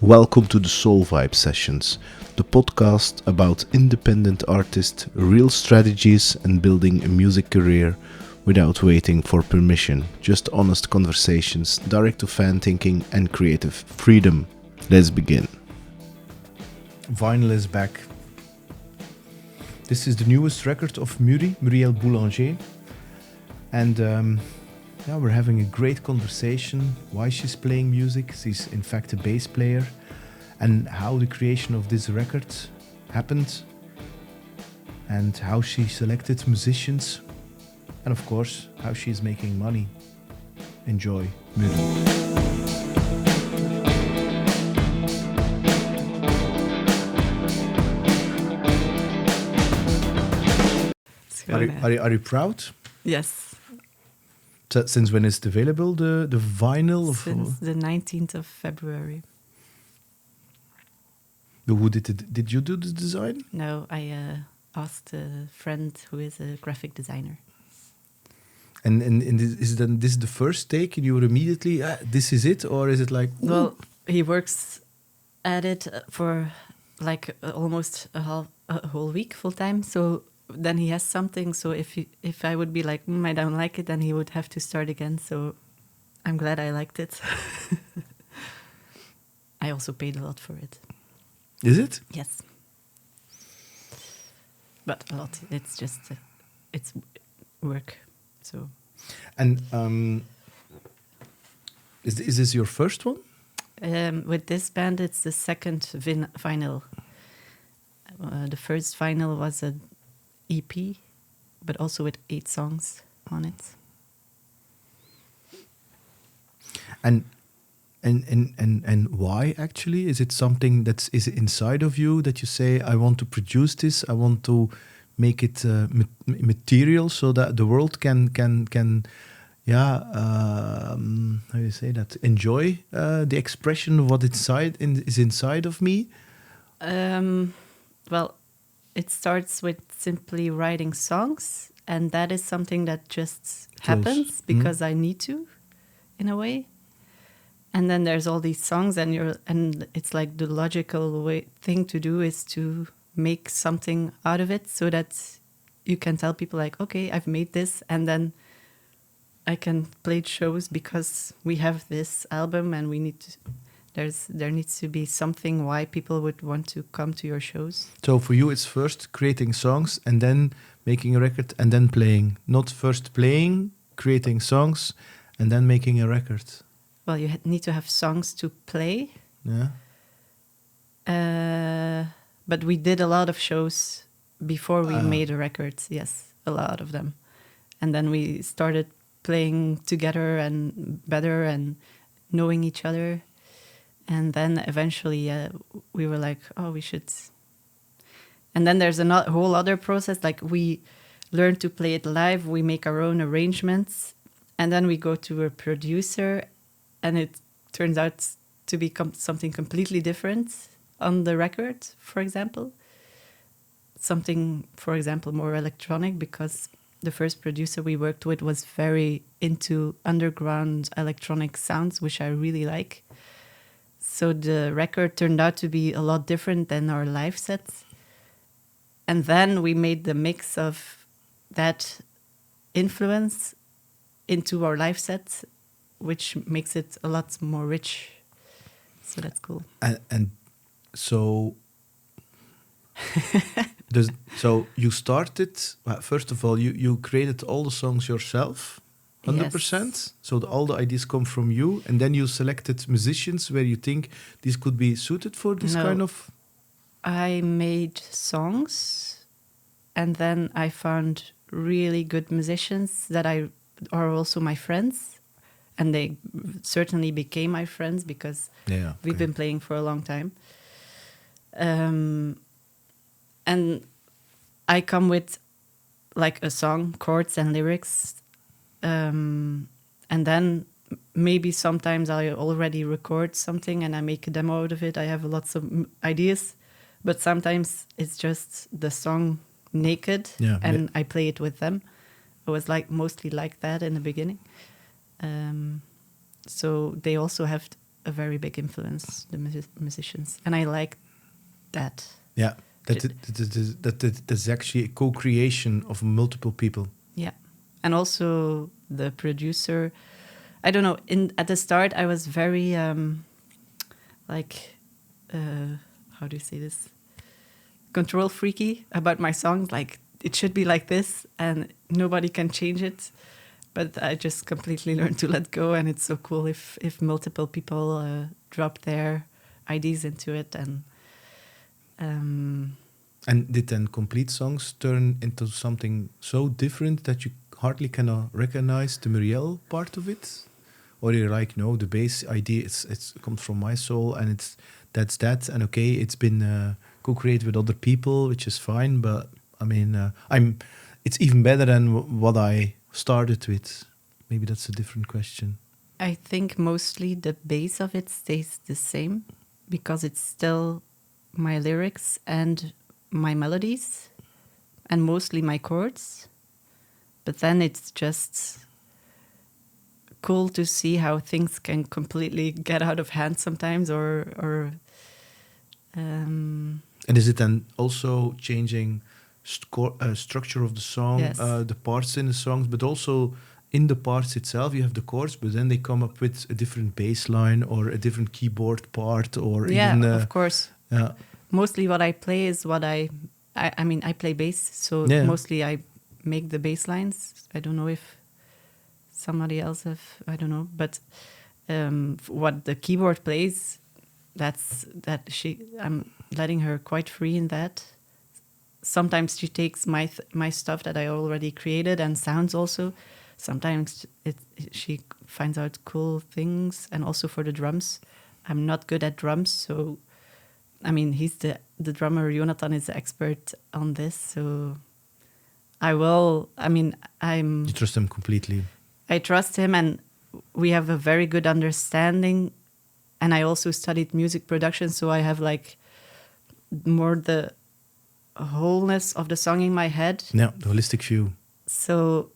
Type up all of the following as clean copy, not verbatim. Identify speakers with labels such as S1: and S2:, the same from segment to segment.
S1: Welcome to the Soul Vibe Sessions, the podcast about independent artists, real strategies, and building a music career without waiting for permission. Just honest conversations, direct to fan thinking, and creative freedom. Let's begin. Vinyl is back. This is the newest record of Muriel Boulanger. And we're having a great conversation why she's playing music. She's in fact a bass player, and how the creation of this record happened, and how she selected musicians, and of course how she's making money. Enjoy Muriel. Are you proud?
S2: Yes.
S1: Since when is it available, the vinyl?
S2: Since the 19th of February.
S1: Who did you do the design?
S2: No, I asked a friend who is a graphic designer.
S1: And is this the first take and you were immediately, this is it? Or is it like... Ooh.
S2: Well, he works at it for like almost a whole week full time. So then he has something. So if I would be like, I don't like it, then he would have to start again. So I'm glad I liked it. I also paid a lot for it.
S1: Is it?
S2: Yes. But a lot. It's just, it's work. So.
S1: And is this your first one?
S2: With this band, it's the second vinyl. The first vinyl was an EP, but also with 8 songs on it. And
S1: why actually? Is it something that is inside of you that you say, I want to produce this, I want to make it material so that the world can how do you say that? Enjoy the expression of what is inside of me?
S2: Well, it starts with simply writing songs, and that is something that just happens because I need to, in a way. And then there's all these songs, and it's like the logical thing to do is to make something out of it, so that you can tell people like, okay, I've made this, and then I can play shows because we have this album, and we need to. There needs to be something why people would want to come to your shows.
S1: So for you, it's first creating songs and then making a record and then playing. Not first playing, creating songs, and then making a record.
S2: Well, you need to have songs to play.
S1: Yeah.
S2: But we did a lot of shows before we made a record. Yes, a lot of them. And then we started playing together and better and knowing each other. And then eventually we were like, oh, we should. And then there's a whole other process. Like we learn to play it live. We make our own arrangements. And then we go to a producer. And it turns out to become something completely different on the record, for example. Something, for example, more electronic, because the first producer we worked with was very into underground electronic sounds, which I really like. So the record turned out to be a lot different than our live sets. And then we made the mix of that influence into our live sets, which makes it a lot more rich. So that's cool.
S1: And so... so you started, first of all, you created all the songs yourself? 100%.
S2: Yes.
S1: So all the ideas come from you, and then you selected musicians where you think these could be suited for this kind of...
S2: I made songs, and then I found really good musicians that are also my friends, and they certainly became my friends because we've been playing for a long time. And I come with like a song, chords and lyrics. And then maybe sometimes I already record something and I make a demo out of it. I have lots of ideas, but sometimes it's just the song naked and I play it with them. It was like mostly like that in the beginning. So they also have a very big influence, the musicians, and I like that.
S1: Yeah, that's actually a co-creation of multiple people.
S2: Yeah, and also the producer. I don't know. At the start, I was very like, how do you say this? Control freaky about my songs. Like it should be like this, and nobody can change it. But I just completely learned to let go, and it's so cool if multiple people drop their ideas into it.
S1: And did then complete songs turn into something so different that you hardly can recognize the Muriel part of it? Or you're like, no, the bass idea it comes from my soul, and that's that, and okay, it's been co-created with other people, which is fine, but I mean, it's even better than what I started with. Maybe that's a different question.
S2: I think mostly the base of it stays the same because it's still my lyrics and my melodies and mostly my chords. But then it's just cool to see how things can completely get out of hand sometimes
S1: And is it then also changing structure of the song,
S2: yes.
S1: The parts in the songs, but also in the parts itself you have the chords, but then they come up with a different bass line or a different keyboard part, or even
S2: of course.
S1: Yeah.
S2: Mostly what I play is what I mean, I play bass, so mostly I make the bass lines. I don't know if somebody else I don't know, but what the keyboard plays, I'm letting her quite free in that. Sometimes she takes my stuff that I already created and sounds also. Sometimes she finds out cool things, and also for the drums. I'm not good at drums, so I mean, he's the drummer. Jonathan is the expert on this, so you
S1: trust him completely.
S2: I trust him, and we have a very good understanding. And I also studied music production, so I have like more the wholeness of the song in my head.
S1: Yeah, the holistic view.
S2: So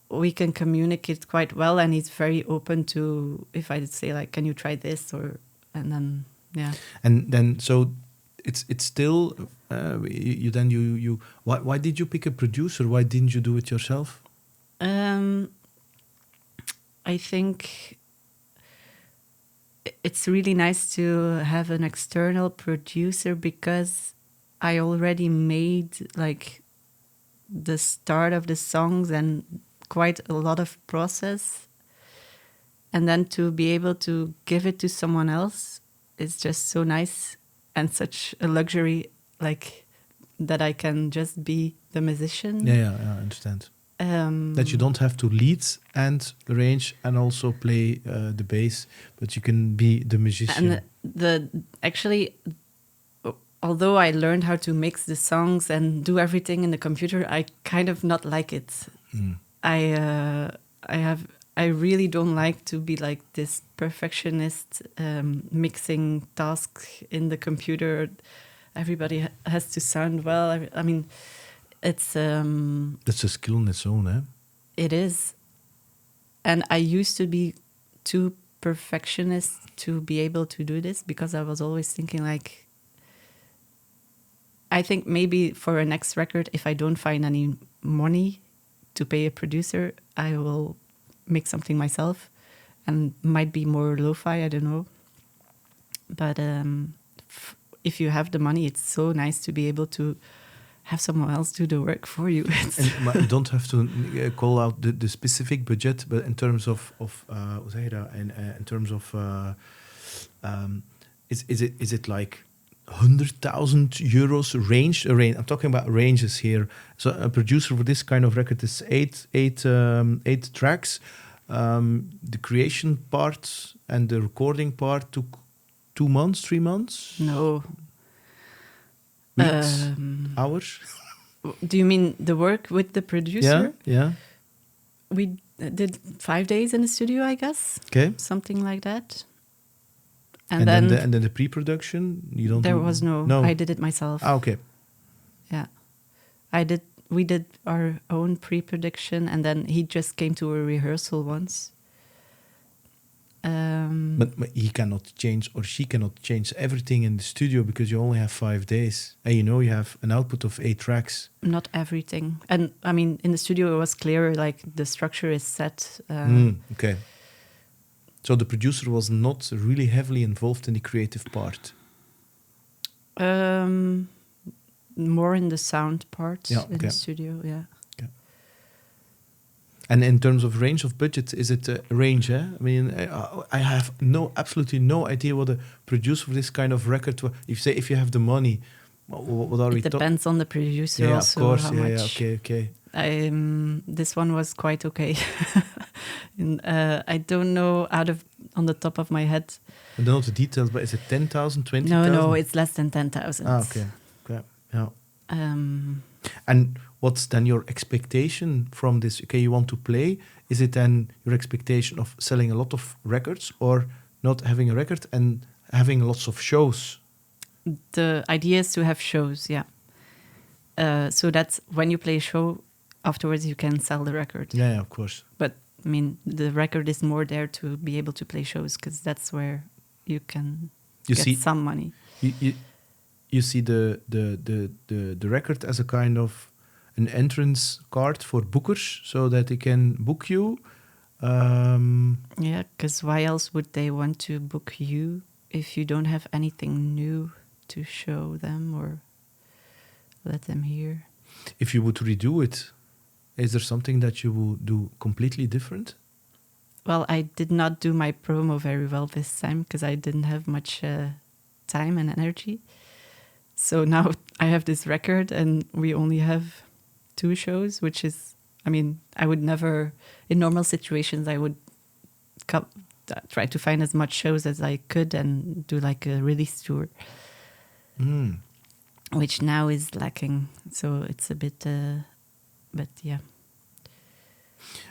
S2: we can communicate quite well, and he's very open to if I say like, "Can you try this?" and then yeah.
S1: And then so it's still you why did you pick a producer? Why didn't you do it yourself?
S2: I think it's really nice to have an external producer because I already made like the start of the songs and quite a lot of process, and then to be able to give it to someone else is just so nice and such a luxury, like that I can just be the musician.
S1: Yeah, I understand. That you don't have to lead and arrange and also play the bass, but you can be the musician.
S2: And actually, although I learned how to mix the songs and do everything in the computer, I kind of not like it. I really don't like to be like this perfectionist mixing task in the computer. Everybody has to sound well. I mean, it's
S1: that's a skill in its own, eh?
S2: It is, and I used to be too perfectionist to be able to do this because I was always thinking like, I think maybe for a next record, if I don't find any money to pay a producer, I will make something myself, and might be more lo-fi, I don't know. But if you have the money, it's so nice to be able to have someone else do the work for you.
S1: And you don't have to call out the specific budget, but in terms of hoe zeg je dat? In terms of is it like 100,000 euros range? I'm talking about ranges here. So a producer for this kind of record is eight tracks. The creation part and the recording part took 2 months, 3 months?
S2: No.
S1: Weeks? Hours?
S2: Do you mean the work with the producer?
S1: Yeah.
S2: We did 5 days in the studio, I guess.
S1: Okay.
S2: Something like that.
S1: And then the pre-production, you don't.
S2: There was no. I did it myself.
S1: Okay.
S2: Yeah, we did our own pre-production, and then he just came to a rehearsal once.
S1: But he cannot change, or she cannot change everything in the studio because you only have 5 days. And you have an output of 8 tracks.
S2: Not everything. And I mean, in the studio, it was clear, like the structure is set.
S1: Okay. So the producer was not really heavily involved in the creative part.
S2: More in the sound part in the studio,
S1: Okay. And in terms of range of budget, is it a range? I mean, I have absolutely no idea what a producer for this kind of record. If you have the money, what are we?
S2: It depends on the producer.
S1: Yeah,
S2: also,
S1: of course.
S2: How much.
S1: Okay.
S2: This one was quite okay. I don't know on the top of my head.
S1: I don't know the details, but is it 10,000, 20,000?
S2: No, it's less than 10,000.
S1: Okay. Yeah. And what's then your expectation from this? Okay, you want to play. Is it then your expectation of selling a lot of records, or not having a record and having lots of shows?
S2: The idea is to have shows, yeah. So that's when you play a show, afterwards you can sell the record.
S1: Yeah, of course.
S2: But I mean, the record is more there to be able to play shows, because that's where you can get some money.
S1: You see the record as a kind of an entrance card for bookers, so that they can book you.
S2: Yeah, because why else would they want to book you if you don't have anything new to show them or let them hear?
S1: If you would redo it, is there something that you would do completely different?
S2: Well, I did not do my promo very well this time because I didn't have much time and energy. So now I have this record and we only have 2 shows, which is, I mean, I would never, in normal situations, I would try to find as much shows as I could and do like a release tour, which now is lacking. So it's a bit, but yeah.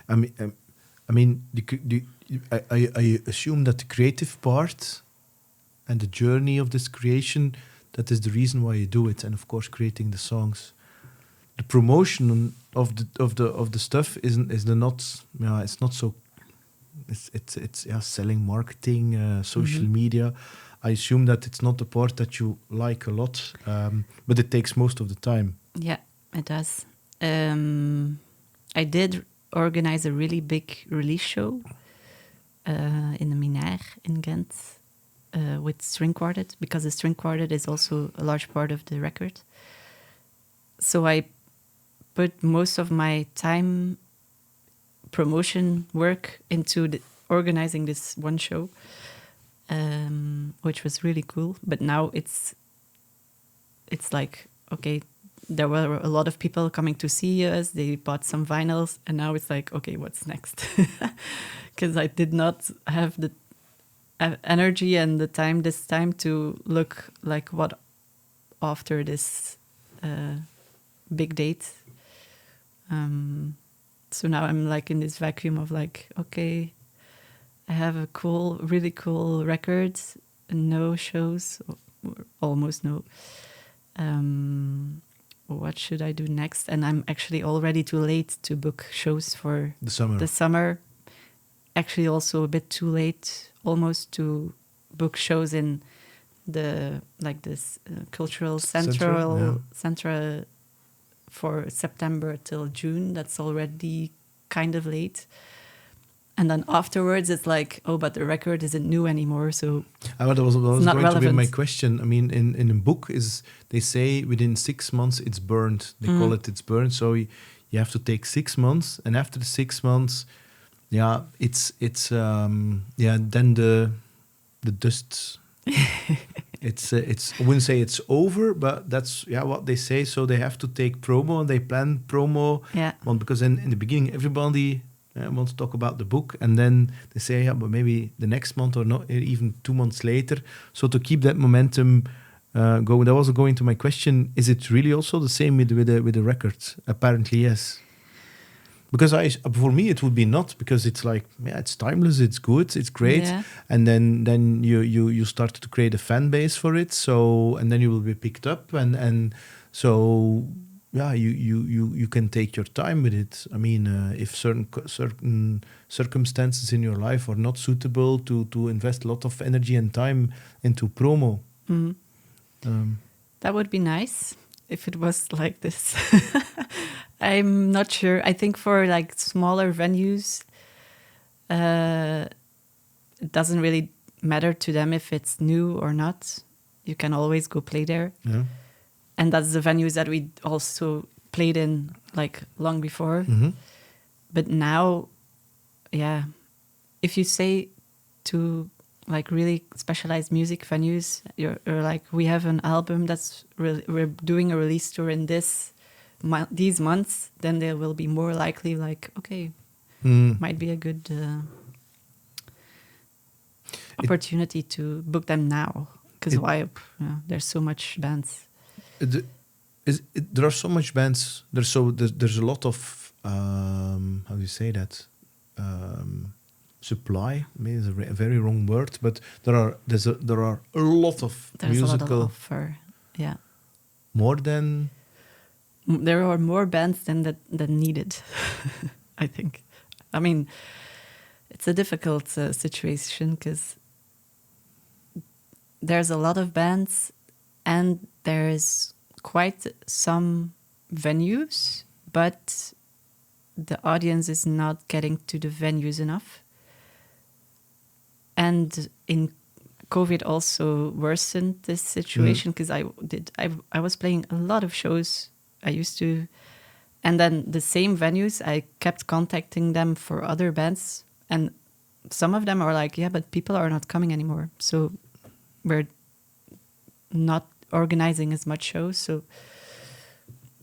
S1: I mean, I assume that the creative part and the journey of this creation, that is the reason why you do it, and of course creating the songs. The promotion of the stuff it's not so. It's selling, marketing, social media. I assume that it's not the part that you like a lot, but it takes most of the time.
S2: Yeah, it does. I did organize a really big release show in the Minaire in Ghent with string quartet, because the string quartet is also a large part of the record. So I put most of my time promotion work into organizing this one show, which was really cool. But now it's like, okay, there were a lot of people coming to see us. They bought some vinyls, and now it's like, okay, what's next? Because I did not have the energy and the time this time to look like what after this big date. So now I'm like in this vacuum of like, okay, I have a really cool record, no shows, or almost no. What should I do next? And I'm actually already too late to book shows for the summer. Actually also a bit too late almost to book shows in the cultural central for September till June. That's already kind of late. And then afterwards, it's like, oh, but the record isn't new anymore, so
S1: that was going
S2: relevant.
S1: to be my question. I mean, in a book, they say within 6 months it's burned. They call it's burned. So you have to take 6 months, and after the 6 months, then the dust. It's I wouldn't say it's over, but that's what they say. So they have to take promo, and they plan promo.
S2: Yeah.
S1: Well, because in the beginning everybody wants to talk about the book, and then they say, but maybe the next month or not, even 2 months later. So to keep that momentum going, that was going to my question: is it really also the same with the records? Apparently, yes. Because for me it would be not, because it's like, it's timeless, it's good, it's great, and then you start to create a fan base for it. So, and then you will be picked up, and so you can take your time with it. I mean, if certain circumstances in your life are not suitable to invest a lot of energy and time into promo.
S2: That would be nice if it was like this. I'm not sure. I think for like smaller venues, it doesn't really matter to them if it's new or not. You can always go play there.
S1: Yeah.
S2: And that's the venues that we also played in like long before.
S1: Mm-hmm.
S2: But now, if you say to like really specialized music venues, you're like, we have an album we're doing a release tour in these months, then they will be more likely like, okay, might be a good opportunity to book them now. Because there's so much bands.
S1: There are so much bands. There's a lot of how do you say that? Supply. Maybe it's a very wrong word, but there are a lot of
S2: there's
S1: musical.
S2: A lot of offer. Yeah.
S1: More than.
S2: There are more bands than needed. I think. I mean, it's a difficult situation because there's a lot of bands and there's quite some venues, but the audience is not getting to the venues enough. And in COVID also worsened this situation because I was playing a lot of shows. I used to, and then the same venues, I kept contacting them for other bands, and some of them are like, yeah, but people are not coming anymore, so we're not organizing as much shows. So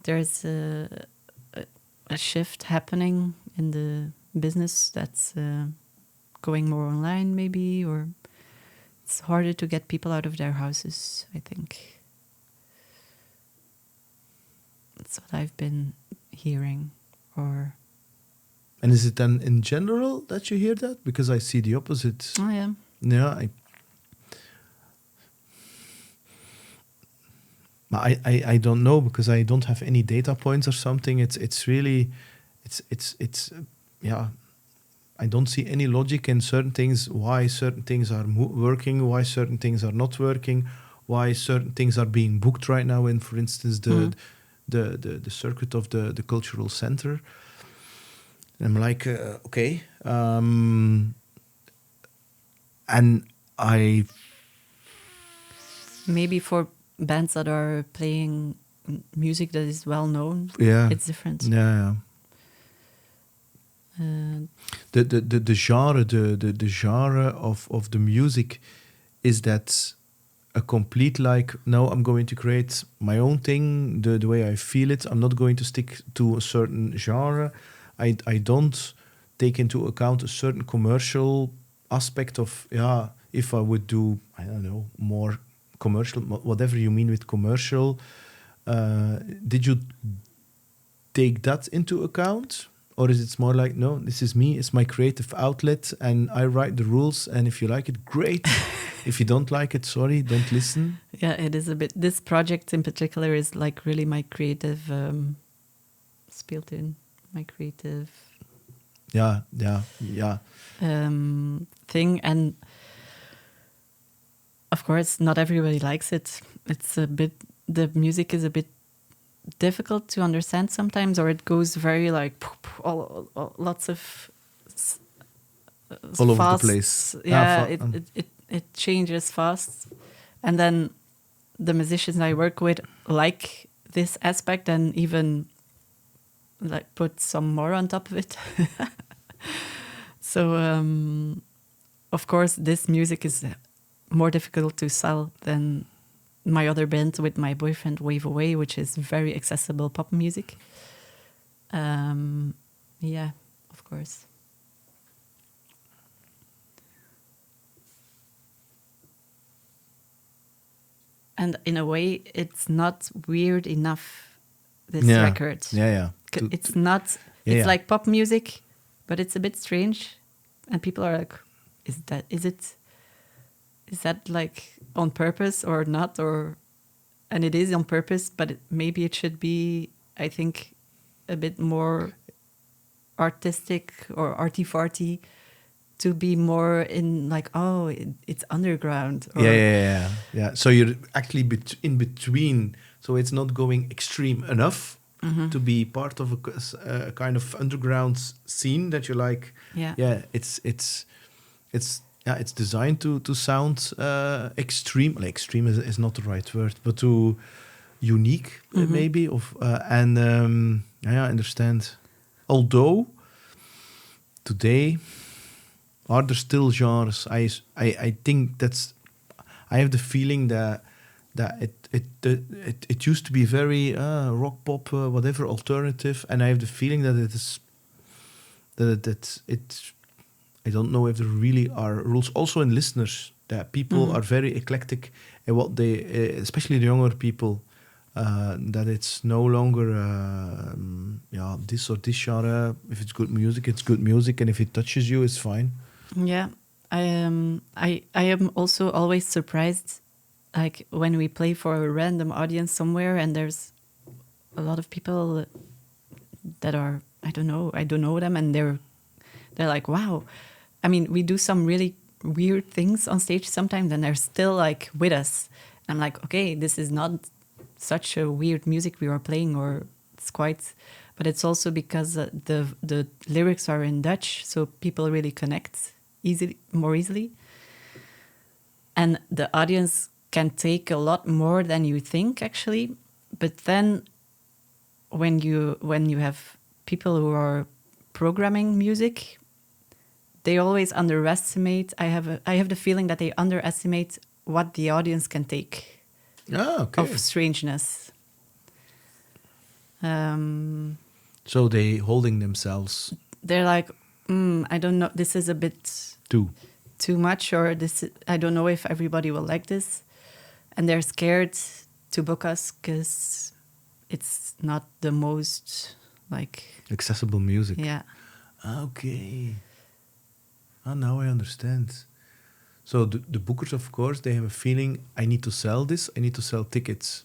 S2: there's a shift happening in the business that's going more online, maybe, or it's harder to get people out of their houses, I think. That's what I've been hearing.
S1: And is it then in general that you hear that? Because I see the opposite.
S2: Oh, yeah.
S1: Yeah, I don't know because I don't have any data points or something. It's really I don't see any logic in certain things. Why certain things are working? Why certain things are not working? Why certain things are being booked right now? In, for instance, the circuit of the cultural center. And I'm like, okay, and I
S2: maybe for bands that are playing music that is well known, it's different.
S1: Yeah. The genre of the music, is that a complete like, no, I'm going to create my own thing the way I feel it. I'm not going to stick to a certain genre. I don't take into account a certain commercial aspect of, if I would do, I don't know, more commercial, whatever you mean with commercial. Did you take that into account? Or is it more like, no, this is me, it's my creative outlet, and I write the rules, and if you like it, great. If you don't like it, sorry, don't listen.
S2: Yeah, it is a bit, this project in particular is like really my creative thing. And of course, not everybody likes it. It's a bit, the music is a bit difficult to understand sometimes, or it goes very like lots of
S1: all over
S2: fast,
S1: the place.
S2: Yeah, it changes fast, and then the musicians I work with like this aspect and even like put some more on top of it. So of course this music is more difficult to sell than my other band with my boyfriend, Wave Away, which is very accessible pop music. Yeah, of course. And in a way, it's not weird enough, this record.
S1: Yeah.
S2: It's not, it's like pop music, but it's a bit strange. And people are like, is that like on purpose or not? And it is on purpose, but maybe it should be I think, a bit more artistic or arty-farty, to be more in like, oh, it's underground. Or,
S1: Yeah. So you're actually in between. So it's not going extreme enough to be part of a kind of underground scene that you're like, it's designed to sound extreme. Like extreme is not the right word, but to unique maybe. I understand. Although today, are there still genres? I think that's. I have the feeling that it used to be very rock pop whatever alternative, and I have the feeling that it is that I don't know if there really are rules also in listeners, that people are very eclectic in what they especially the younger people, that it's no longer this or this genre. If it's good music, it's good music, and if it touches you, it's fine.
S2: Yeah, I am also always surprised, like when we play for a random audience somewhere, and there's a lot of people that are I don't know them, and they're like, wow. I mean, we do some really weird things on stage sometimes, and they're still like with us. I'm like, okay, this is not such a weird music we are playing, or it's quite. But it's also because the lyrics are in Dutch, so people really connect more easily, and the audience can take a lot more than you think, actually. But then when you have people who are programming music, they always underestimate. I have the feeling that they underestimate what the audience can take of strangeness.
S1: So they holding themselves.
S2: They're like, I don't know, this is a bit too much, or this. I don't know if everybody will like this, and they're scared to book us because it's not the most like
S1: accessible music.
S2: Yeah.
S1: Okay. Now I understand. So the bookers, of course, they have a feeling, I need to sell this, I need to sell tickets.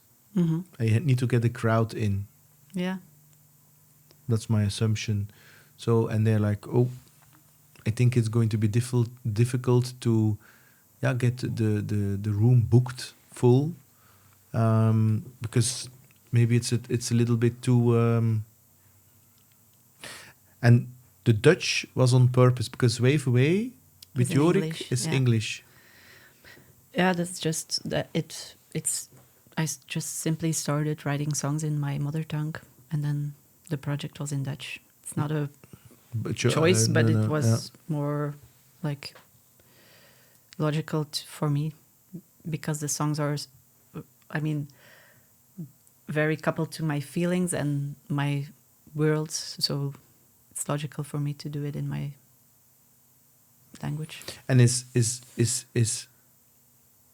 S1: I need to get the crowd in.
S2: Yeah.
S1: That's my assumption. So, and they're like, oh, I think it's going to be difficult to get the room booked full, because maybe it's a little bit too... and the Dutch was on purpose, because Wave Away with Jorik is English.
S2: Yeah, that's just that I just simply started writing songs in my mother tongue, and then the project was in Dutch. It's not a choice, but it was more like logical for me, because the songs are, I mean, very coupled to my feelings and my worlds, so it's logical for me to do it in my language.
S1: And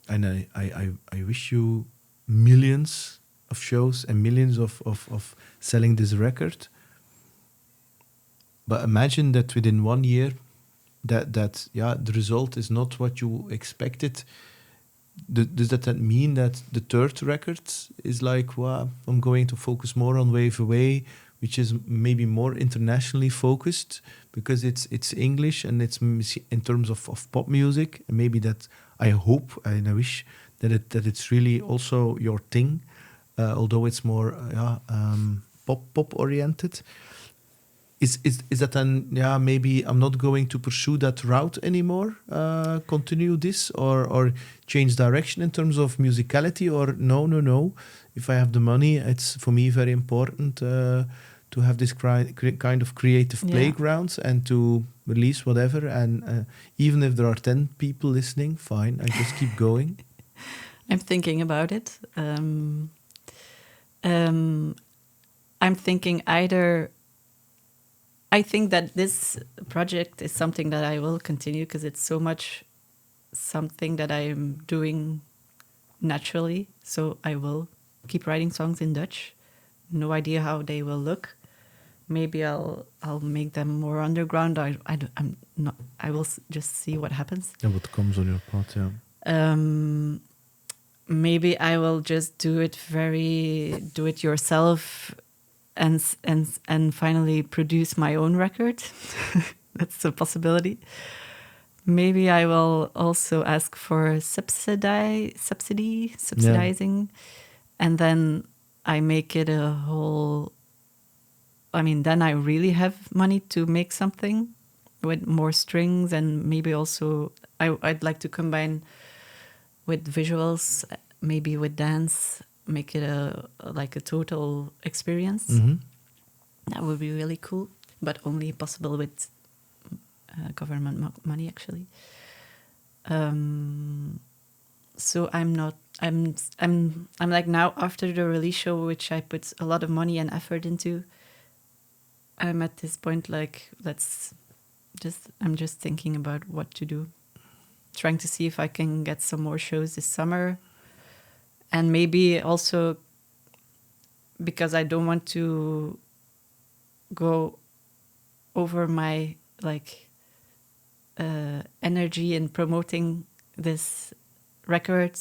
S1: and I wish you millions of shows and millions of selling this record. But imagine that within 1 year, that the result is not what you expected. Does that mean that the third record is like, well, I'm going to focus more on Wave Away, which is maybe more internationally focused because it's English and it's in terms of pop music, and maybe that I hope and I wish that it's really also your thing, although it's more pop oriented. Is that then maybe I'm not going to pursue that route anymore, continue this or change direction in terms of musicality, or no, if I have the money, it's for me very important to have this kind of creative playgrounds and to release whatever, and even if there are 10 people listening, fine, I just keep going.
S2: I'm thinking about it. I'm thinking either I think that this project is something that I will continue because it's so much something that I'm doing naturally. So I will keep writing songs in Dutch. No idea how they will look. Maybe I'll make them more underground. I'm not. I will just see what happens.
S1: And what comes on your path, yeah.
S2: Maybe I will just do it yourself and finally produce my own record. That's a possibility. Maybe I will also ask for subsidizing, and then I make it a whole. I mean, then I really have money to make something with more strings, and maybe also I'd like to combine with visuals, maybe with dance, make it a total experience.
S1: Mm-hmm.
S2: That would be really cool, but only possible with government money, actually. So I'm like, now after the release show, which I put a lot of money and effort into, I'm at this point like, I'm just thinking about what to do, trying to see if I can get some more shows this summer, and maybe also because I don't want to go over my energy in promoting this record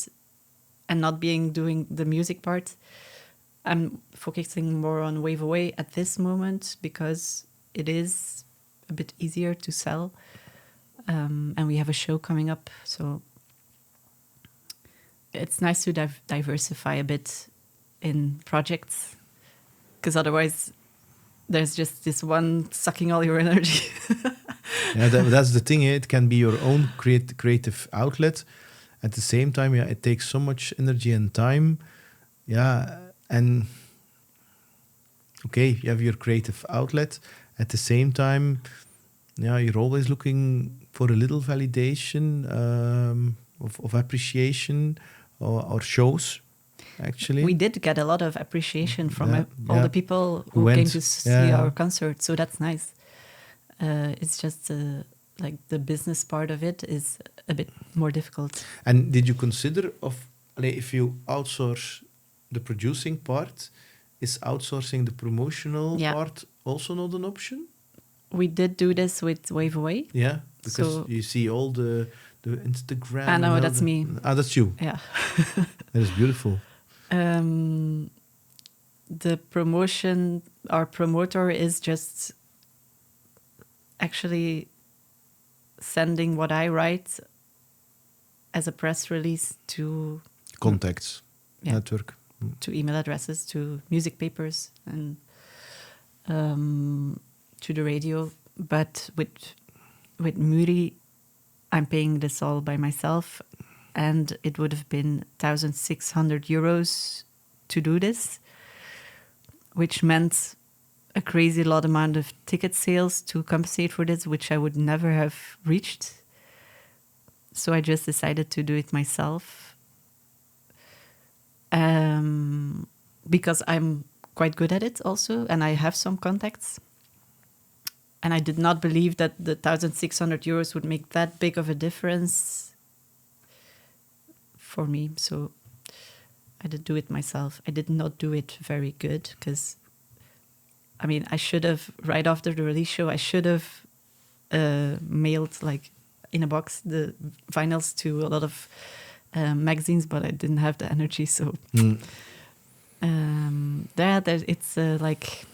S2: and not doing the music part. I'm focusing more on Wave Away at this moment because it is a bit easier to sell, and we have a show coming up, so it's nice to diversify a bit in projects, because otherwise there's just this one sucking all your energy.
S1: Yeah, that's the thing. It can be your own creative outlet. At the same time, yeah, it takes so much energy and time. Yeah, and okay, you have your creative outlet. At the same time, yeah, you're always looking for a little validation of appreciation or shows. Actually,
S2: we did get a lot of appreciation from all the people who came to see our concert, so that's nice. It's just like the business part of it is a bit more difficult.
S1: And did you consider if you outsource the producing part, is outsourcing the promotional part also not an option?
S2: We did do this with Wave Away.
S1: Yeah, because you see all the Instagram.
S2: I know, that's me.
S1: Ah, that's you.
S2: Yeah.
S1: That is beautiful.
S2: The promotion, our promoter is just actually sending what I write as a press release to
S1: contacts, network,
S2: to email addresses, to music papers, and to the radio. But with Muri, I'm paying this all by myself, and it would have been 1,600 euros to do this, which meant a crazy lot amount of ticket sales to compensate for this, which I would never have reached. So I just decided to do it myself, because I'm quite good at it also, and I have some contacts. And I did not believe that the 1,600 euros would make that big of a difference for me. So I did do it myself. I did not do it very good because, I mean, I should have, right after the release show, I should have mailed in a box the vinyls to a lot of magazines, but I didn't have the energy. So it's like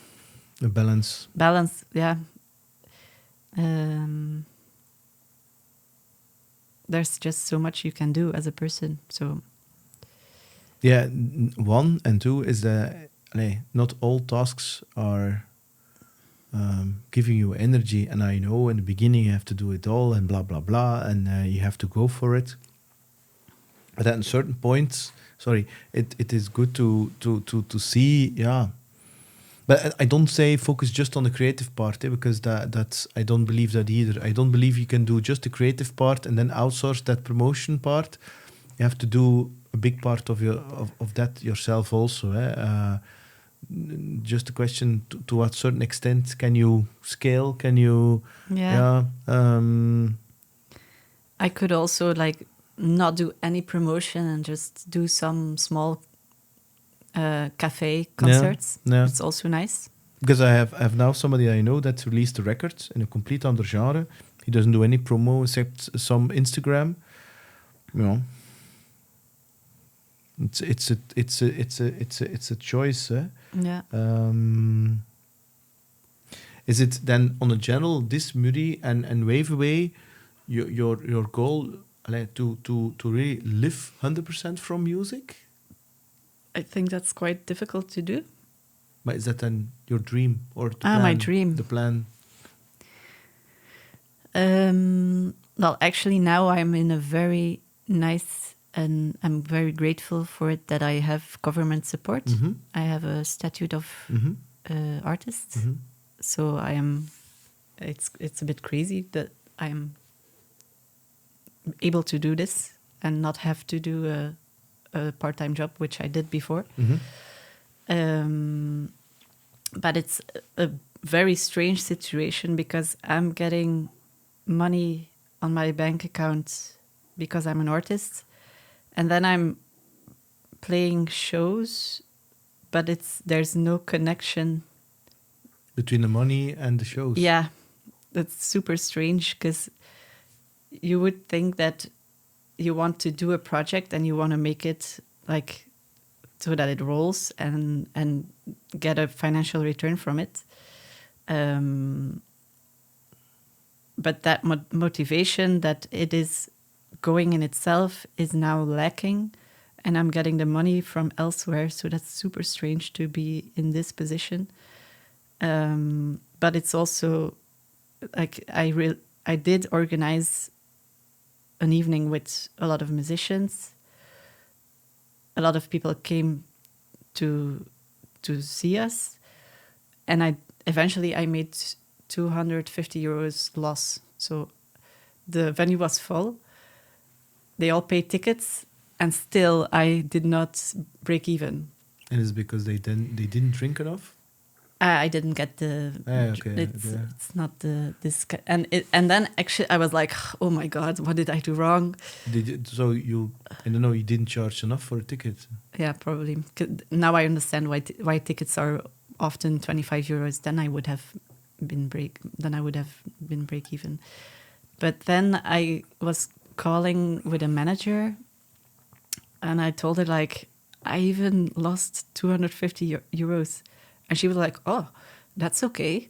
S1: a balance.
S2: Balance, yeah. There's just so much you can do as a person. So
S1: yeah, one and two is that not all tasks are giving you energy, and I know in the beginning you have to do it all and blah blah blah, and you have to go for it. But at a certain point, it is good to see, yeah. But I don't say focus just on the creative part, because that's I don't believe that either. I don't believe you can do just the creative part and then outsource that promotion part. You have to do a big part of that yourself also. Just a question to what certain extent can you scale? Can you?
S2: Yeah. I could also not do any promotion and just do some small cafe concerts.
S1: Yeah.
S2: It's also nice.
S1: Because I have now somebody I know that released a record in a complete other genre. He doesn't do any promo except some Instagram. It's a choice. Eh?
S2: Yeah.
S1: Is it then on a general this Muri and Wave Away your goal to really live 100% from music?
S2: I think that's quite difficult to do.
S1: But is that then your dream or the
S2: plan? My dream.
S1: The plan.
S2: Well, actually, now I'm in a very nice, and I'm very grateful for it that I have government support.
S1: Mm-hmm.
S2: I have a statute of artist, so I am. It's a bit crazy that I'm able to do this and not have to do a part-time job, which I did before. But it's a very strange situation because I'm getting money on my bank account because I'm an artist, and then I'm playing shows, but there's no connection
S1: between the money and the shows.
S2: Yeah, that's super strange because you would think that you want to do a project and you want to make it like so that it rolls and get a financial return from it. But that motivation that it is going in itself is now lacking, and I'm getting the money from elsewhere. So that's super strange to be in this position. But it's also like I did organize an evening with a lot of musicians. A lot of people came to see us, and I made 250 euros loss. So the venue was full. They all paid tickets, and still I did not break even.
S1: And it's because they didn't drink enough?
S2: I didn't get the. It's not this, and then actually I was like, oh my god, what did I do wrong? I don't know, you didn't charge enough for a ticket. Yeah, probably. Now I understand why tickets are often 25 euros. Then I would have been break even. But then I was calling with a manager, and I told her like I even lost 250 euros. And she was like, oh, that's okay.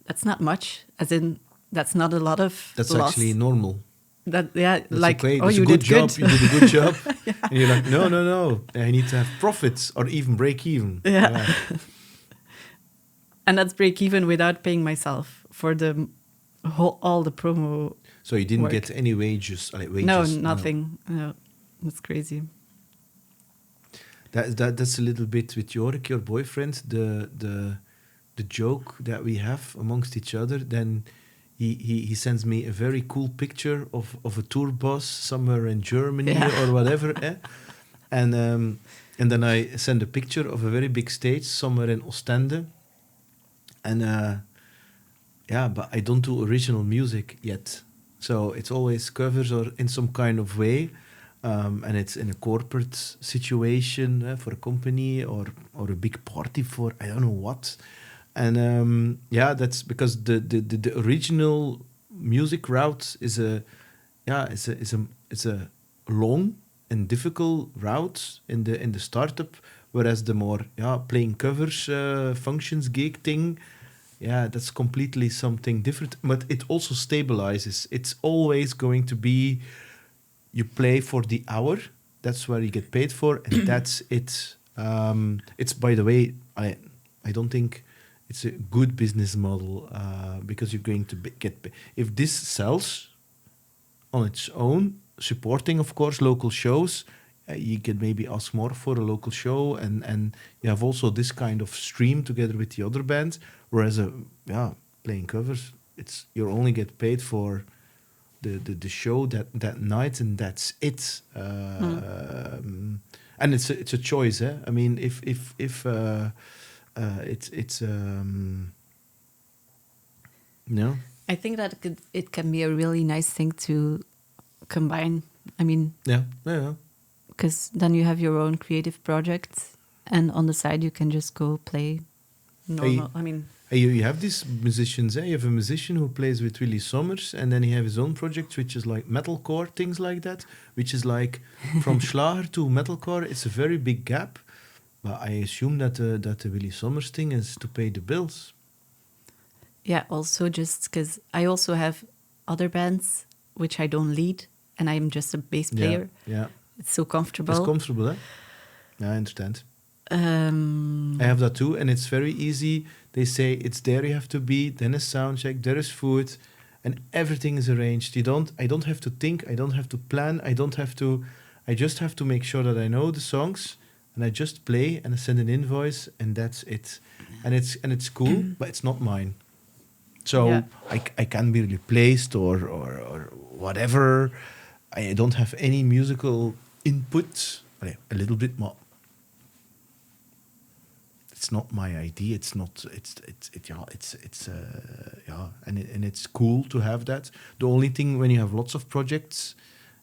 S2: That's not much. As in, that's not a lot of
S1: That's
S2: loss.
S1: Actually normal.
S2: That's like,
S1: okay.
S2: Oh, you did good.
S1: You did a good job. Yeah. And you're like, no. I need to have profits or even break even.
S2: Yeah. And that's break even without paying myself for all the promo.
S1: So you didn't
S2: work.
S1: get any wages?
S2: No, nothing. No, that's crazy.
S1: That's a little bit with Jorik, your boyfriend, the joke that we have amongst each other. Then he sends me a very cool picture of a tour bus somewhere in Germany or whatever. And then I send a picture of a very big stage somewhere in Ostende. And but I don't do original music yet. So it's always covers or in some kind of way. And it's in a corporate situation for a company or a big party for I don't know what. And that's because the original music route is a long and difficult route in the startup, whereas the more playing covers functions gig thing, that's completely something different. But it also stabilizes. It's always going to be. You play for the hour. That's where you get paid for, and that's it. It's, by the way, I don't think it's a good business model because you're going to get paid. If this sells on its own, supporting, of course, local shows, you can maybe ask more for a local show, and you have also this kind of stream together with the other bands. Whereas, playing covers, you only get paid for the show that night, and that's it. And it's a choice. I mean, if it's no.
S2: I think that it can be a really nice thing to combine. I mean, because then you have your own creative projects, and on the side you can just go play normal.
S1: You have these musicians, You have a musician who plays with Willy Sommers, and then he have his own project, which is like metalcore, things like that, which is like from Schlager to metalcore. It's a very big gap. But I assume that the Willy Sommers thing is to pay the bills.
S2: Yeah, also just because I also have other bands which I don't lead, and I'm just a bass player.
S1: Yeah.
S2: It's so comfortable.
S1: It's comfortable, eh? Yeah, I understand. I have that too, and it's very easy. They say it's there you have to be, then a sound check, there is food, and everything is arranged. I don't have to think, I don't have to plan, I just have to make sure that I know the songs, and I just play and I send an invoice, and that's it. And it's cool, but it's not mine. So I can be replaced or whatever. I don't have any musical input. A little bit more. It's not my idea. It's not. And it's cool to have that. The only thing when you have lots of projects,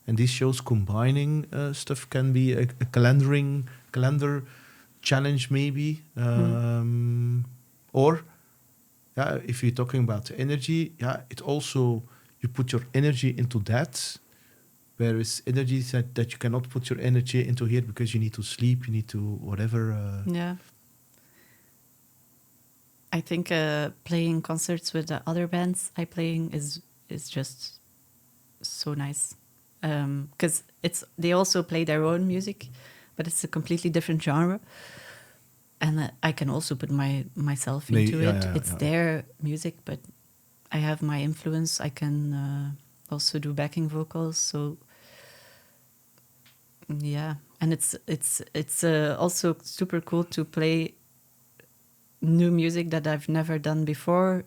S1: and these shows combining stuff can be a calendar challenge maybe, or if you're talking about energy, it also you put your energy into that. Whereas energy that you cannot put your energy into here because you need to sleep, you need to whatever.
S2: Yeah. I think playing concerts with the other bands I playing is just so nice. Because they also play their own music, but it's a completely different genre. And I can also put myself into it. It's their music, but I have my influence. I can also do backing vocals. So yeah, and it's also super cool to play new music that I've never done before.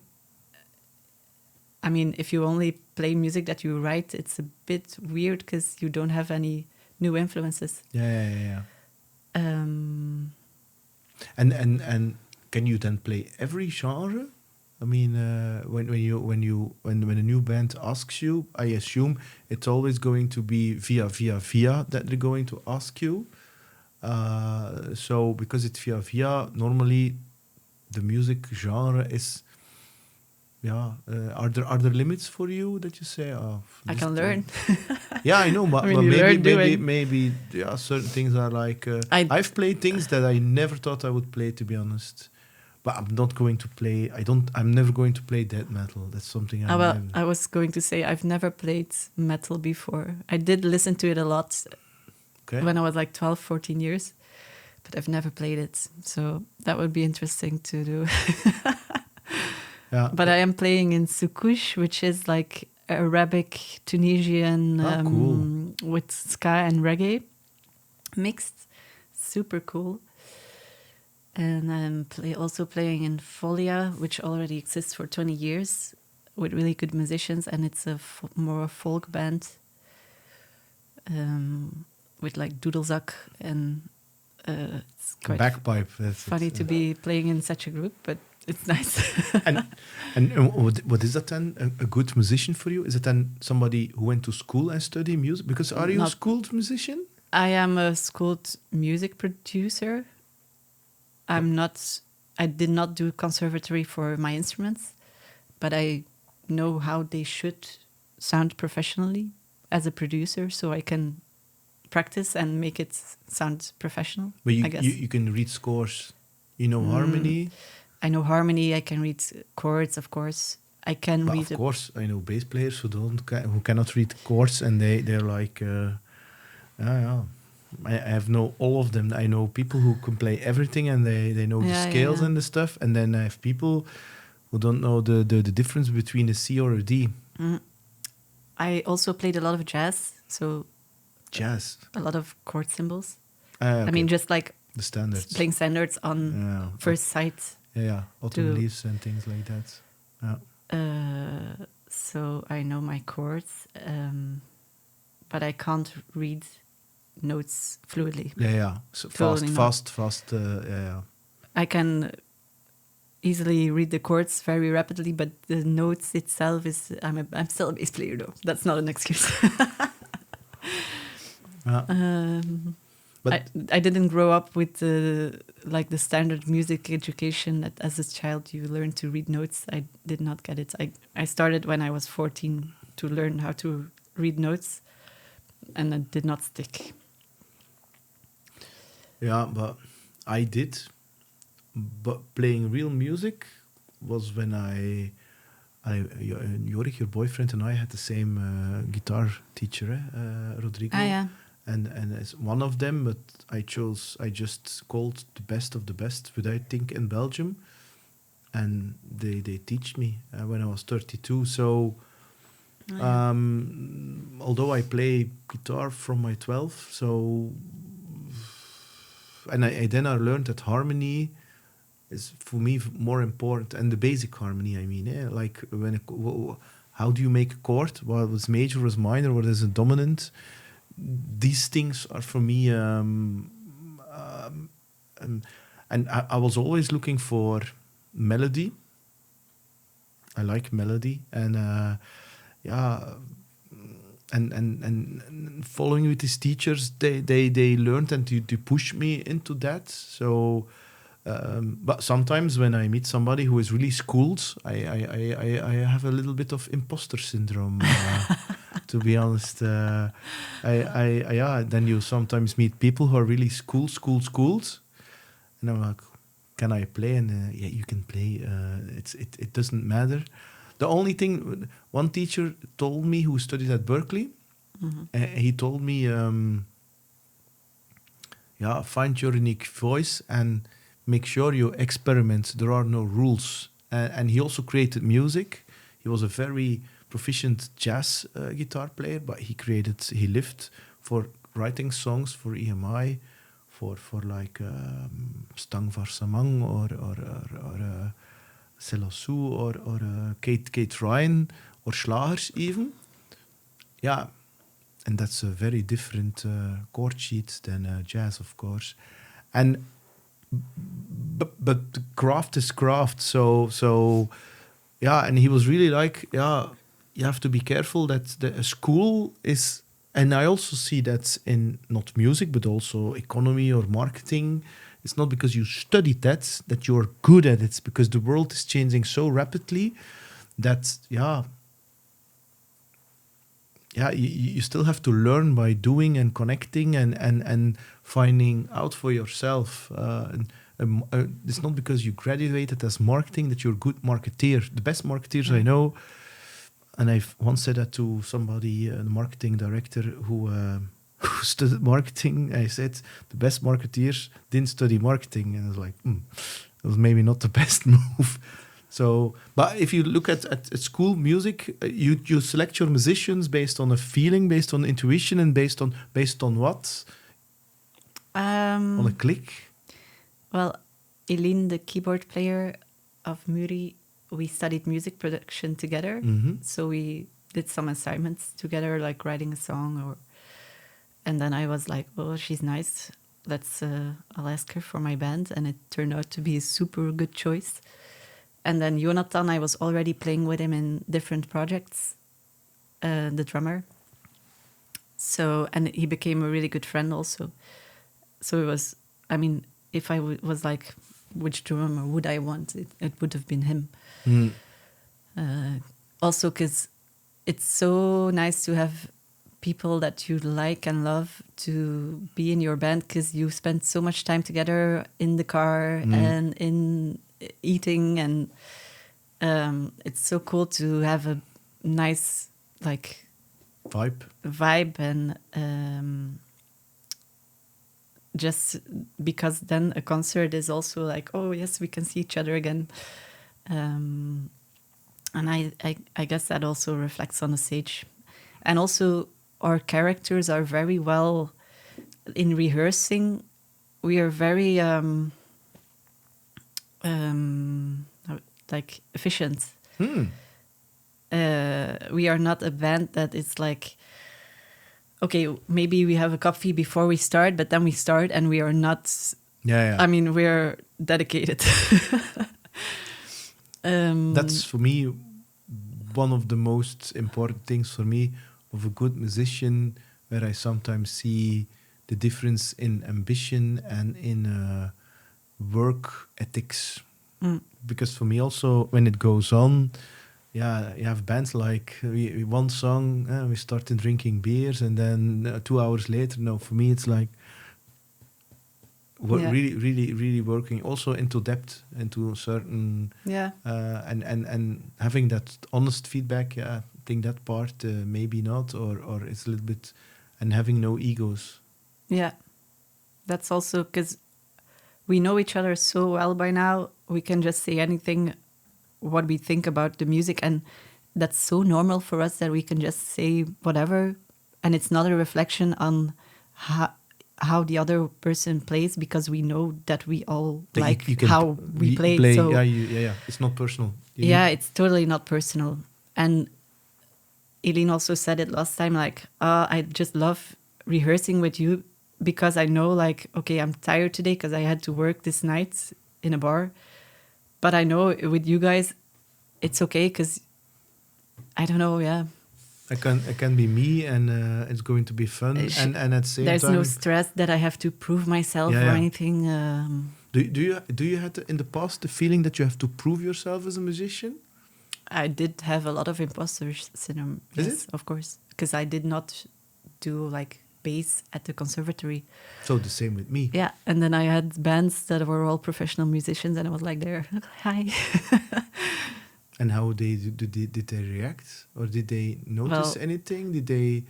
S2: I mean, if you only play music that you write, it's a bit weird because you don't have any new influences.
S1: Yeah. And can you then play every genre? I mean, when a new band asks you, I assume it's always going to be via that they're going to ask you. So because it's via, normally the music genre is. Are there limits for you that you say? Oh,
S2: I can learn.
S1: Yeah, I know, but,
S2: I mean,
S1: maybe certain things are like. I've played things that I never thought I would play, to be honest. But I'm not going to play. I'm never going to play death metal. That's something
S2: I was going to say I've never played metal before. I did listen to it a lot when I was like 12, 14 years, but I've never played it. So that would be interesting to do.
S1: Yeah,
S2: but I am playing in Soukoush, which is like Arabic Tunisian
S1: cool.
S2: with ska and reggae mixed. Super cool. And I'm also playing in Folia, which already exists for 20 years with really good musicians, and it's a more folk band with like doodlezak, and it's quite
S1: bagpipe.
S2: funny to be playing in such a group, but it's nice.
S1: and what is that then? A good musician for you? Is it then somebody who went to school and studied music? Because are you a schooled musician?
S2: I am a schooled music producer. I did not do conservatory for my instruments, but I know how they should sound professionally as a producer, so I can practice and make it sound professional.
S1: But
S2: I guess.
S1: You can read scores, you know harmony.
S2: I know harmony. I can read chords, of course. I can read.
S1: Of course, I know bass players who cannot read chords, and they're like, I have all of them. I know people who can play everything, and they know the scales and the stuff. And then I have people who don't know the difference between a C or a D.
S2: I also played a lot of jazz, so
S1: jazz,
S2: a lot of chord symbols.
S1: Okay.
S2: I mean, just like
S1: the standards,
S2: playing standards on first sight.
S1: Autumn leaves and things like that.
S2: So I know my chords, but I can't read notes fluidly.
S1: So
S2: totally
S1: fast.
S2: I can easily read the chords very rapidly, but the notes itself is. I'm still a bass player though. That's not an excuse. I didn't grow up with the standard music education that as a child you learn to read notes. I did not get it. I started when I was 14 to learn how to read notes, and it did not stick.
S1: Yeah, but I did. But playing real music was when Jorik, your boyfriend, and I had the same guitar teacher, Rodrigo.
S2: Ah, yeah.
S1: And as one of them, but I just called the best of the best, would I think, in Belgium. And they teach me when I was 32. So, although I play guitar from my 12, so, and I learned that harmony is for me more important, and the basic harmony, I mean, like how do you make a chord? What was major, was minor, what is a dominant? These things are for me, and I was always looking for melody. I like melody, and and following with these teachers, they learned and to push me into that. So, but sometimes when I meet somebody who is really schooled, I have a little bit of imposter syndrome. To be honest, then you sometimes meet people who are really schooled, and I'm like, can I play? And yeah, you can play. It doesn't matter. The only thing, one teacher told me who studied at Berkeley, he told me, find your unique voice and make sure you experiment. There are no rules. And he also created music. He was a very proficient jazz guitar player, but he lived for writing songs for EMI, for like Stang Varsamang or Selassou or Kate Ryan or Schlagers even. Yeah, and that's a very different chord sheet than jazz, of course. And but craft is craft. So yeah, and he was really like, yeah, you have to be careful that the school is, and I also see that in not music but also economy or marketing. It's not because you studied that you're good at it. It's because the world is changing so rapidly that you still have to learn by doing and connecting and finding out for yourself. It's not because you graduated as marketing that you're a good marketeer. The best marketeers I know, and I've once said that to somebody, the marketing director who studied marketing. I said the best marketeers didn't study marketing, and I was like, that was maybe not the best move. So, but if you look at school music, you select your musicians based on a feeling, based on intuition, and based on what? On a click.
S2: Well, Eileen, the keyboard player of Muri, we studied music production together. So we did some assignments together, like writing a song, and then I was like, oh, she's nice. I'll ask her for my band, and it turned out to be a super good choice. And then Jonathan, I was already playing with him in different projects, the drummer. So, and he became a really good friend also. So it was, I mean, if I was like, which drummer would I want? It would have been him. Also, because it's so nice to have people that you like and love to be in your band, because you spend so much time together in the car and in eating, and it's so cool to have a nice like vibe and just because then a concert is also like, oh yes, we can see each other again, and I guess that also reflects on the stage. And also our characters are very well in rehearsing. We are very like efficient. We are not a band that is like, okay, maybe we have a coffee before we start, but then we start and we are not. I mean, we're dedicated.
S1: That's for me one of the most important things for me of a good musician, where I sometimes see the difference in ambition and in work ethics. Because for me also, when it goes on, yeah, you have bands like one song, we started drinking beers, and then 2 hours later, no, for me it's like really, really, really working also into depth, into certain, and having that honest feedback. Yeah, I think that part maybe not, or it's a little bit, and having no egos.
S2: Yeah, that's also because we know each other so well by now. We can just say anything, what we think about the music, and that's so normal for us that we can just say whatever, and it's not a reflection on how the other person plays, because we know that we all like
S1: you can
S2: how we play. So
S1: yeah, it's not personal.
S2: It's totally not personal. And Eileen also said it last time, like, I just love rehearsing with you because I know, like, okay, I'm tired today because I had to work this night in a bar. But I know with you guys, it's okay because, I don't know, yeah.
S1: I can be me, and it's going to be fun. And at the same
S2: time, there's no stress that I have to prove myself or anything.
S1: Do you had in the past the feeling that you have to prove yourself as a musician?
S2: I did have a lot of imposter syndrome. Yes, of course, because I did not do like bass at the conservatory.
S1: So the same with me.
S2: Yeah, and then I had bands that were all professional musicians, and I was like, there, hi.
S1: And how did they react, or did they notice anything? Did they?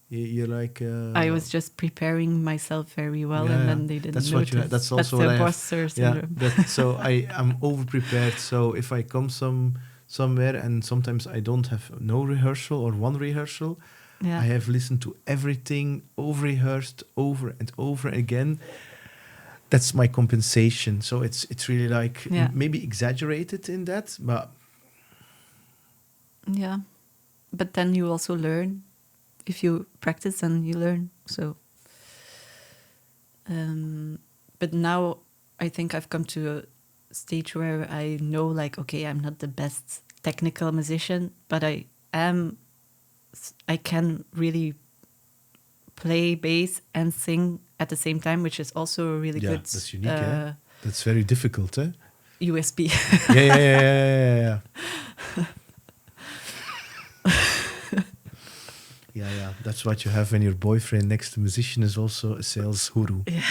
S1: You're like.
S2: I was just preparing myself very well, and then they didn't notice.
S1: That's also
S2: the imposter syndrome.
S1: Yeah, so I'm over prepared. So if I come somewhere, and sometimes I don't have no rehearsal or one rehearsal, I have listened to everything, over-rehearsed over and over again. That's my compensation. So it's really like maybe exaggerated in that, but.
S2: Yeah, but then you also learn. If you practice, and you learn. So, but now I think I've come to a stage where I know, like, okay, I'm not the best technical musician, but I can really play bass and sing at the same time, which is also a really good.
S1: That's unique. That's very difficult, eh?
S2: USP.
S1: Yeah. Yeah, that's what you have when your boyfriend next to musician is also a sales guru.
S2: Yeah.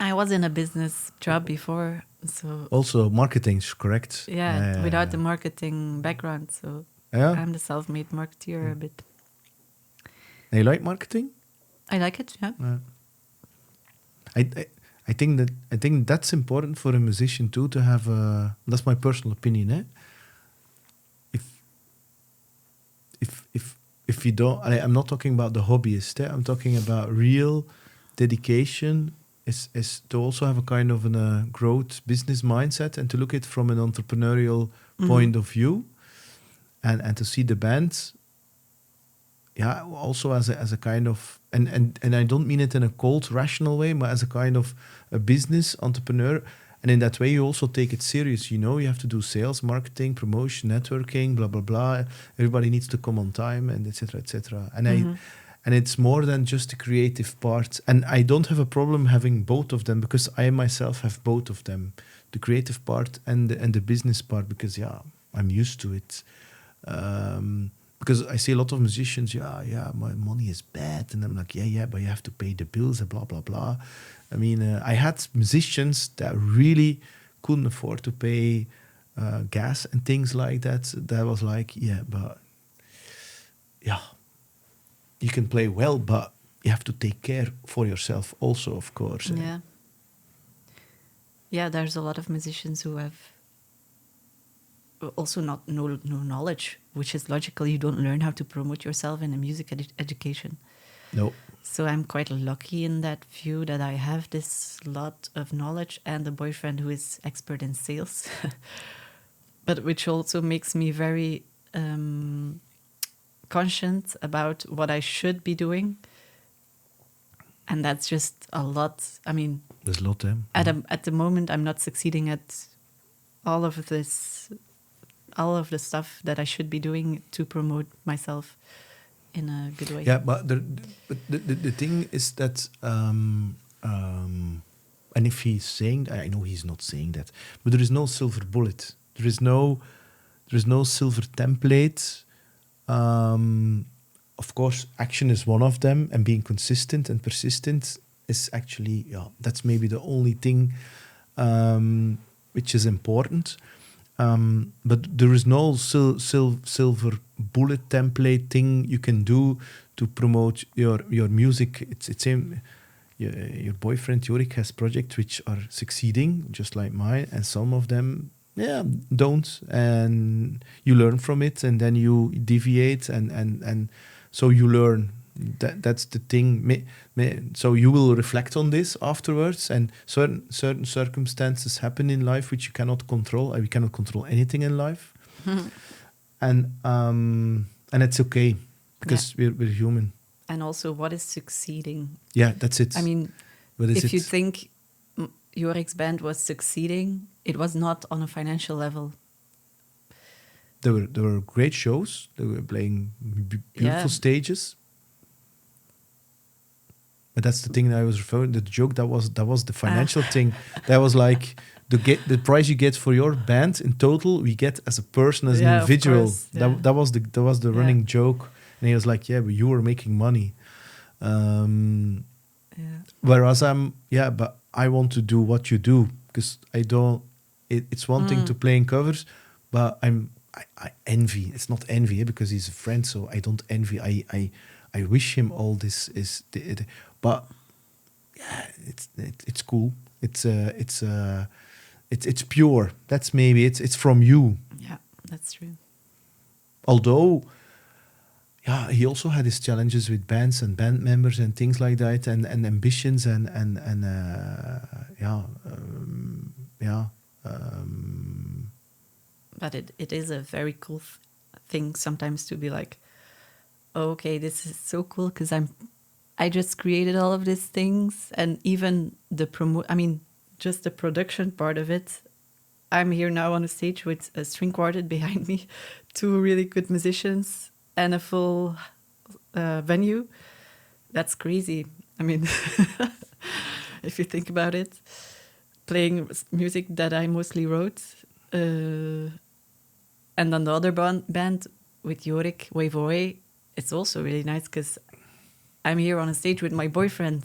S2: I was in a business job before, so
S1: also marketing, correct?
S2: Yeah, without the marketing background, so I'm the self-made marketeer a bit.
S1: And you like marketing?
S2: I like it. Yeah.
S1: I think that's important for a musician too, to have. That's my personal opinion, eh? If you don't, I'm not talking about the hobbyist. I'm talking about real dedication. Is to also have a kind of a growth business mindset, and to look at it from an entrepreneurial point of view, and to see the band. Yeah, also as a kind of, and I don't mean it in a cold, rational way, but as a kind of a business entrepreneur. And in that way, you also take it serious. You know, you have to do sales, marketing, promotion, networking, blah, blah, blah. Everybody needs to come on time, and et cetera, et cetera. And it's more than just the creative part. And I don't have a problem having both of them, because I myself have both of them, the creative part and the business part, because, I'm used to it. Because I see a lot of musicians, my money is bad. And I'm like, but you have to pay the bills and blah, blah, blah. I mean, I had musicians that really couldn't afford to pay gas and things like that. That was like, you can play well, but you have to take care for yourself also, of course.
S2: Yeah. Yeah, there's a lot of musicians who have also no knowledge, which is logical. You don't learn how to promote yourself in a music education.
S1: No.
S2: So I'm quite lucky in that view, that I have this lot of knowledge and a boyfriend who is expert in sales, but which also makes me very conscious about what I should be doing. And that's just a lot. I mean,
S1: there's a lot.
S2: At the moment, I'm not succeeding at all of the stuff that I should be doing to promote myself. in a good way.
S1: Yeah, but the thing is that, and if he's saying, I know he's not saying that, but there is no silver bullet. There is no silver template. Of course, action is one of them, and being consistent and persistent is actually, that's maybe the only thing which is important. But there is no silver bullet template thing you can do to promote your music. It's same. Your boyfriend Jorik has projects which are succeeding, just like mine, and some of them, don't. And you learn from it, and then you deviate, and so you learn. That's the thing. So you will reflect on this afterwards, and certain circumstances happen in life which you cannot control. We cannot control anything in life, and it's okay because we're human.
S2: And also, what is succeeding?
S1: Yeah, that's it.
S2: I mean,
S1: if
S2: you think Jorik's band was succeeding, it was not on a financial level.
S1: There were great shows. They were playing beautiful stages. But that's the thing that I was referring to. The joke that was the financial thing. That was like the price you get for your band in total, we get as a person, as an individual. That was the running joke. And he was like, "Yeah, but you were making money." Whereas but I want to do what you do, because I don't. It's one thing to playing covers, but I envy. It's not envy, because he's a friend, so I don't envy. I wish him all this but yeah, it's cool. It's pure. That's maybe it's from you.
S2: Yeah, that's true.
S1: Although, he also had his challenges with bands and band members and things like that, and ambitions
S2: But it is a very cool thing sometimes to be like, oh, okay, this is so cool because I just created all of these things, and even just the production part of it. I'm here now on a stage with a string quartet behind me, 2 really good musicians, and a full venue. That's crazy. I mean, if you think about it, playing music that I mostly wrote, and then the other band with Jorik, Wave Away, it's also really nice because I'm here on a stage with my boyfriend,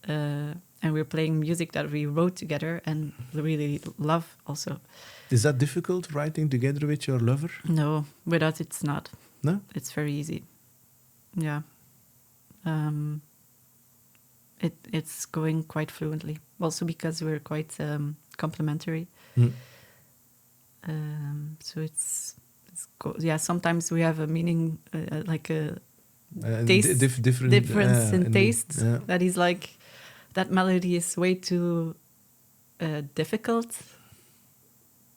S2: and we're playing music that we wrote together and really love also.
S1: Is that difficult, writing together with your lover?
S2: No, with us it's not.
S1: No?
S2: It's very easy. Yeah. It's going quite fluently. Also because we're quite complementary. So sometimes we have a meaning, like a difference in taste. Yeah. That is like, that melody is way too difficult,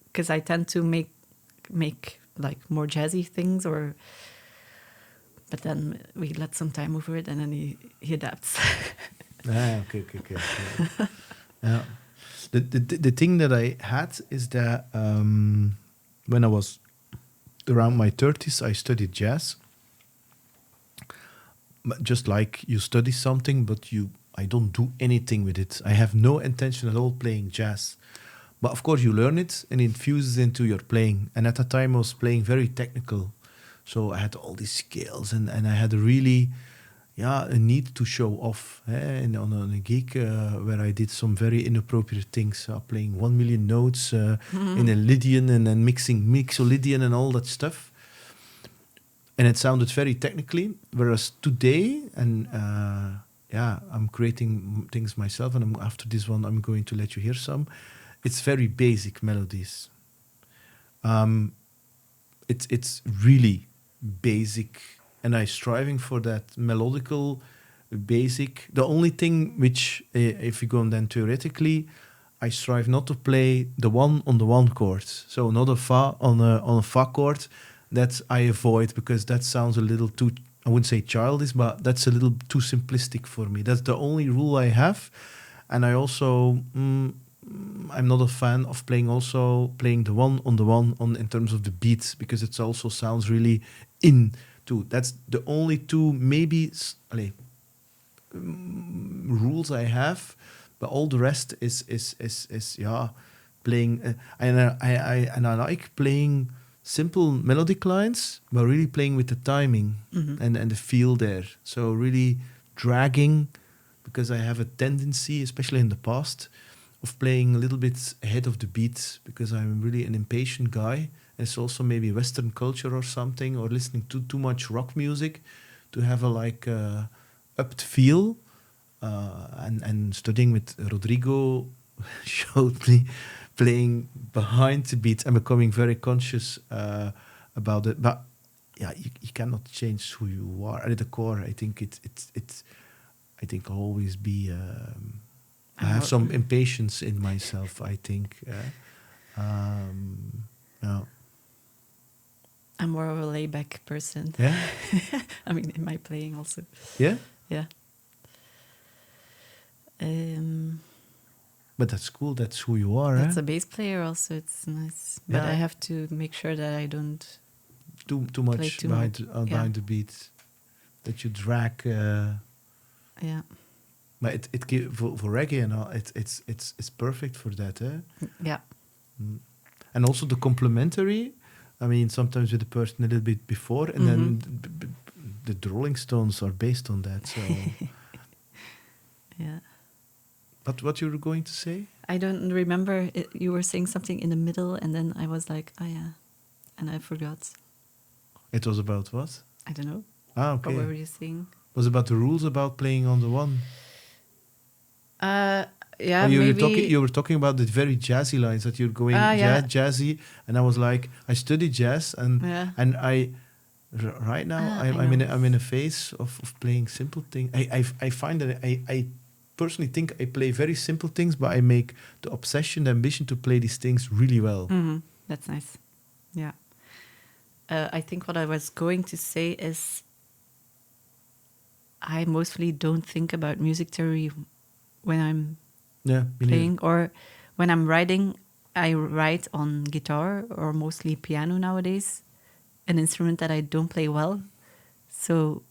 S2: because I tend to make like more jazzy things, but then we let some time over it, and then he adapts.
S1: Okay. Yeah. The thing that I had is that when I was around my 30s, I studied jazz. Just like you study something, but I don't do anything with it. I have no intention at all playing jazz. But of course you learn it and it fuses into your playing. And at that time I was playing very technical. So I had all these scales and I had a really a need to show off. And on a gig where I did some very inappropriate things, playing 1 million notes in a Lydian and then mixing mixolydian and all that stuff. And it sounded very technically, whereas today, and I'm creating things myself, and after this one, I'm going to let you hear some. It's very basic melodies. It's really basic, and I'm striving for that melodical, basic. The only thing which, if you go then theoretically, I strive not to play the one on the one chord, so not a fa on a fa chord. That I avoid, because that sounds a little too, I wouldn't say childish, but that's a little too simplistic for me. That's the only rule I have. And I also, I'm not a fan of playing the one on in terms of the beats, because it also sounds really in two. That's the only two maybe rules I have, but all the rest is playing. And I like playing simple melodic lines, but really playing with the timing and the feel there. So really dragging, because I have a tendency, especially in the past, of playing a little bit ahead of the beat, because I'm really an impatient guy. It's also maybe Western culture or something, or listening to too much rock music to have a upped feel. And studying with Rodrigo showed me playing behind the beat and becoming very conscious about it. But yeah, you cannot change who you are. At the core, I think I think I'll always be. I have some impatience in myself, I think. Yeah.
S2: I'm more of a laid-back person.
S1: Yeah.
S2: I mean, in my playing also.
S1: Yeah.
S2: Yeah.
S1: But that's cool. That's who you are.
S2: That's a bass player also. It's nice, but I have to make sure that I don't
S1: too much behind the beat. That you drag.
S2: Yeah.
S1: But it for reggae and all, it's perfect for that.
S2: Yeah.
S1: And also the complementary. I mean, sometimes with the person a little bit before, and then the Rolling Stones are based on that. So.
S2: Yeah.
S1: But what you were going to say?
S2: I don't remember. You were saying something in the middle, and then I was like, oh yeah, and I forgot.
S1: It was about what?
S2: I don't know.
S1: Ah, okay.
S2: What were you saying?
S1: It was about the rules about playing on the one.
S2: Yeah,
S1: you were talking about the very jazzy lines that you're going jazzy, and I was like, I study jazz, and I right now I'm in a phase of playing simple things. I find that I personally think I play very simple things, but I make the obsession, the ambition to play these things really well.
S2: That's nice. Yeah. I think what I was going to say is I mostly don't think about music theory when I'm playing, or when I'm writing. I write on guitar or mostly piano nowadays, an instrument that I don't play well. So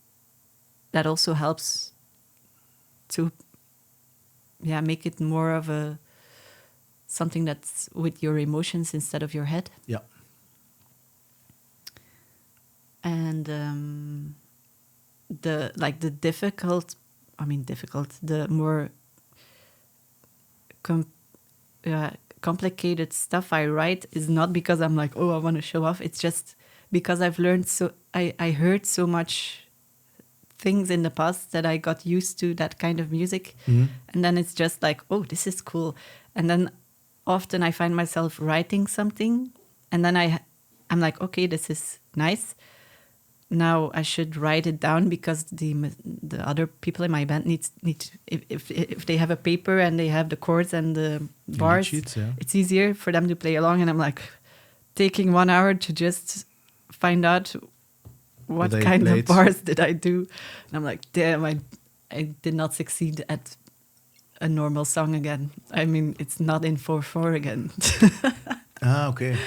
S2: that also helps to make it more of something that's with your emotions instead of your head.
S1: Yeah.
S2: And the more complicated stuff I write is not because I'm like, oh, I want to show off. It's just because I've learned I heard so much things in the past that I got used to that kind of music. And then it's just like, oh, this is cool. And then often I find myself writing something, and then I'm like, okay, this is nice. Now I should write it down, because the other people in my band need to, if they have a paper and they have the chords and the bars, it's easier for them to play along. And I'm like taking 1 hour to just find out what kind of bars did I do. And I'm like, damn, I did not succeed at a normal song again. I mean, it's not in 4/4 again.
S1: Okay.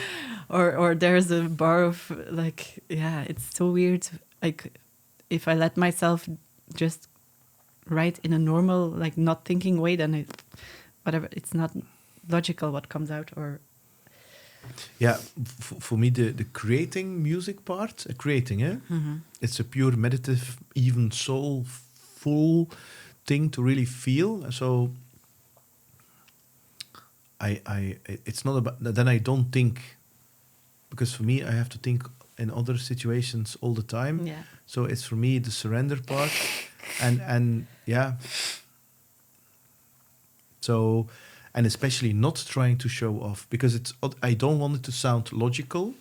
S2: Or there's a bar of like, it's so weird. Like, if I let myself just write in a normal, like, not thinking way, then it's not logical what comes out. Or
S1: for me, the creating music part, it's a pure meditative, even soulful thing to really feel. So it's not about, then I don't think. Because for me, I have to think in other situations all the time.
S2: Yeah.
S1: So it's for me the surrender part, and So, and especially not trying to show off, because I don't want it to sound logical,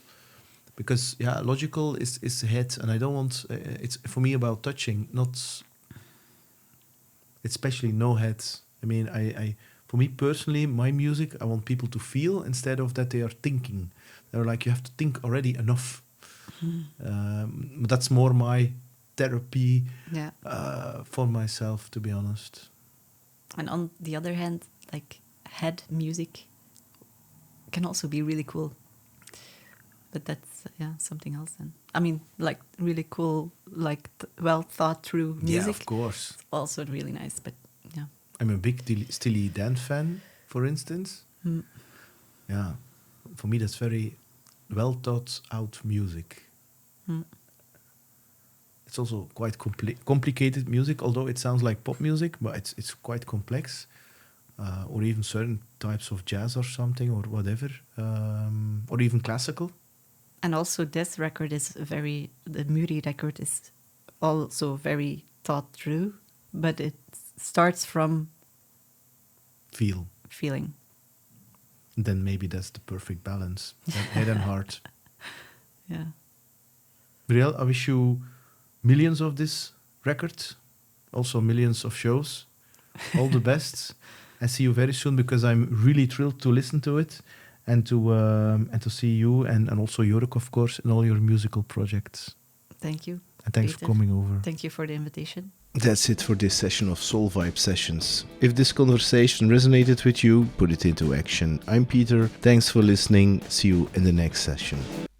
S1: because logical is the head, and I don't want it's for me about touching, not especially no head. I mean, I for me personally, my music, I want people to feel instead of that they are thinking. They're like, you have to think already enough. But that's more my therapy for myself, to be honest.
S2: And on the other hand, like, head music can also be really cool. But that's something else then. I mean, like really cool, like well thought through music.
S1: Yeah, of course.
S2: It's also really nice, but yeah.
S1: I'm a big Steely Dan fan, for instance.
S2: Mm.
S1: Yeah, for me that's very well thought out music.
S2: Mm.
S1: It's also quite complicated music, although it sounds like pop music, but it's quite complex. Or even certain types of jazz or something, or whatever, or even classical.
S2: And also this record is the Muri record is also very thought through, but it starts from feeling.
S1: Then maybe that's the perfect balance, head and heart.
S2: Yeah.
S1: Muriel, I wish you millions of this record, also millions of shows. All the best. I see you very soon, because I'm really thrilled to listen to it and to see you and also Jörg, of course, in all your musical projects.
S2: Thank you.
S1: And thanks
S2: Peter,
S1: for coming over.
S2: Thank you for the invitation.
S1: That's it for this session of Soul Vibe Sessions. If this conversation resonated with you, put it into action. I'm Peter. Thanks for listening. See you in the next session.